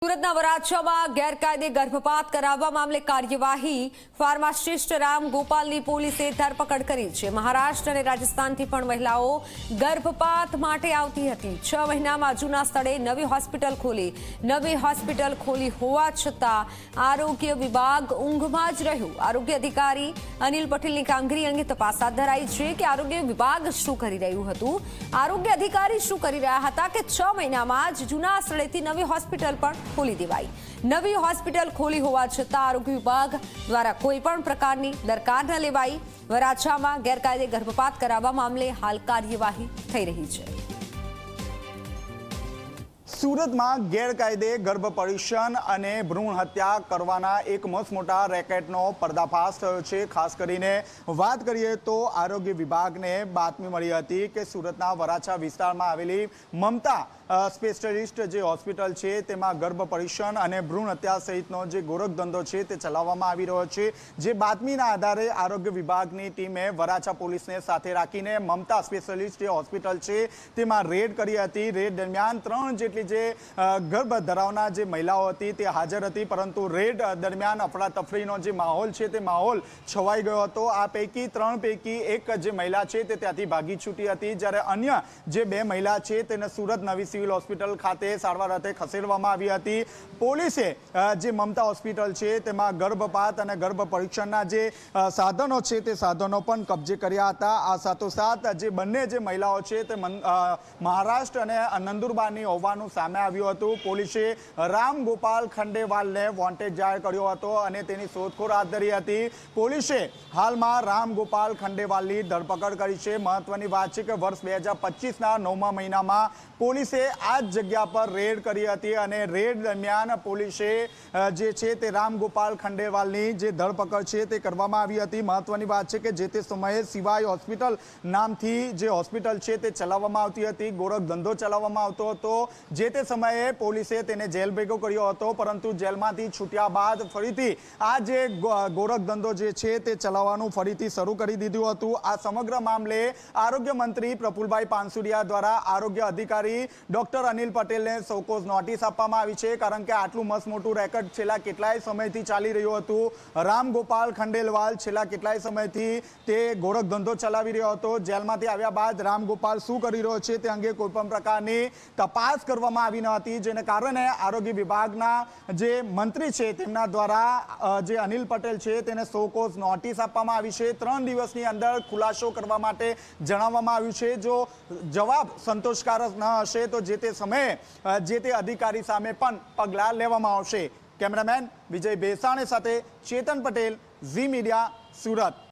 સુરતના વરાછામાં ગેરકાયદે ગર્ભપાત કરાવવા મામલે કાર્યવાહી ફાર્માસિસ્ટ રામ ગોપાલની પોલીસે ધરપકડ કરી છે। મહારાષ્ટ્ર અને રાજસ્થાનથી પણ મહિલાઓ ગર્ભપાત માટે આવતી હતી। 6 મહિનામાં જૂના સ્થળે નવી હોસ્પિટલ ખોલી હોવા છતાં આરોગ્ય વિભાગ ઊંઘમાં જ રહ્યું। આરોગ્ય અધિકારી અનિલ પટેલની કામગીરી અંગે તપાસ હાથ ધરાઈ છે કે આરોગ્ય વિભાગ શું કરી રહ્યું હતું, આરોગ્ય અધિકારી શું કરી રહ્યા હતા કે 6 મહિનામાં જ જૂના સ્થળેથી નવી હોસ્પિટલ પણ खोली देवाई। नवी हॉस्पिटल खोली होवा छतां आरोग्य विभाग द्वारा कोई पण प्रकारनी दरकार न लेवाई। वराछामां गैरकायदे गर्भपात करावा मामले हाल कार्यवाही थई रही छे। सूरत में गैरकायदे गर्भ परीक्षण और भ्रूण हत्या करवाना एक मस्त मोटा रेकेटनो पर्दाफाश थयो छे। खास करीने बात करिए तो आरोग्य विभाग ने बातमी मळी हती के सूरतना वराछा विस्तार में आवेली ममता स्पेशलिस्ट जो हॉस्पिटल है तेमां गर्भ परीक्षण और भ्रूण हत्या सहितनो जो गोरख धंधो है ते चलाववामां आवी रह्यो छे। जे बातमीना आधारे आरोग्य विभागनी टीमे वराछा पोलीस ने साथे राखीने ममता स्पेशलिस्ट जो हॉस्पिटल है तेमां रेड करी हती। रेड दरमियान 3 जेटली जे गर्भ धरावनार जे महिलाओ हती ते हाजर हती, परंतु रेड दरमियान अफरातफरीनो जे माहोल है ते माहोल छवाई गयो हतो। आ पैकी 3 पैकी एक जे महिला है ते त्यांथी भागी छूटी हती, ज्यारे अन्य जे 2 महिला है तेने सूरत नवी सिविल हॉस्पिटल खाते सारवार अर्थे खसेडवामां आवी हती। पोलीसे जे ममता हॉस्पिटल है तेमां गर्भपात और गर्भ परीक्षणना जे साधनो है ते साधनो पण कब्जे कर्या हता। आ साथोसाथ जे बंने जे महिलाओ है ते महाराष्ट्र अने नंदुरबारनी होवानुं सामे आव्युं हतुं। पोलीसे राम गोपाल खंडेवालने वोंटेड जाहेर कर्यो हतो अने तेनी शोधखोळ हाथ धरी हती। पोलीसे हालमां राम गोपाल खंडेवालनी धरपकड़ करी छे। महत्वनी वात छे के वर्ष 2025 ना 9मा महीनामां पोलीसे आ जग्या पर रेड करी हती अने रेड दरमियान पोलीसे जे छे ते राम गोपाल खंडेवालनी जे धरपकड़ छे ते करवामां आवी हती। महत्वनी वात छे के जे ते समये सिवाय हॉस्पिटल नामथी जे हॉस्पिटल छे ते चलाववामां आवती हती, गोरख धंधो चलाववामां आवतो हतो। जे ते समये पोलीसे तेने जेल भेगो कर्यो हतो, परंतु जेलमांथी छूट्या बाद फरीथी आ जे गोरख धंधो जे छे ते चलाववानुं फरीथी शरू करी दीधुं हतुं। आ समग्र मामले आरोग्य मंत्री प्रफुल्लभाई पानसुरिया द्वारा आरोग्य अधिकारी डॉक्टर अनिल पटेल ने सौकोज नोटिस आपवामां आवी छे, कारण के आटलू मस्त मोटू रेकर्ड छेल्ला केटलाय समयथी चाली रह्युं हतुं। राम गोपाल खंडेलवाल छेल्ला केटलाय समयथी ते गोरख धंधो चलावी रह्यो हतो। जेलमांथी आव्या बाद राम गोपाल शुं करी रह्यो छे ते अंगे कोईपण प्रकारनी तपास करवामां आवी न हती, जेने कारणे आरोग्य विभागना जे मंत्री छे तेमना द्वारा जे अनिल पटेल छे तेने सौकोज नोटिस आपवामां आवी छे। 3 दिवसनी अंदर खुलासो करवा माटे जणाववामां आव्युं छे। जो जवाब संतोषकारक न हशे तो जे ते समये जे ते अधिकारी सामे पण पगलां लेवामां आवशे। कैमरामेन विजय बेसाणे साथे चेतन पटेल, झी मीडिया, सूरत।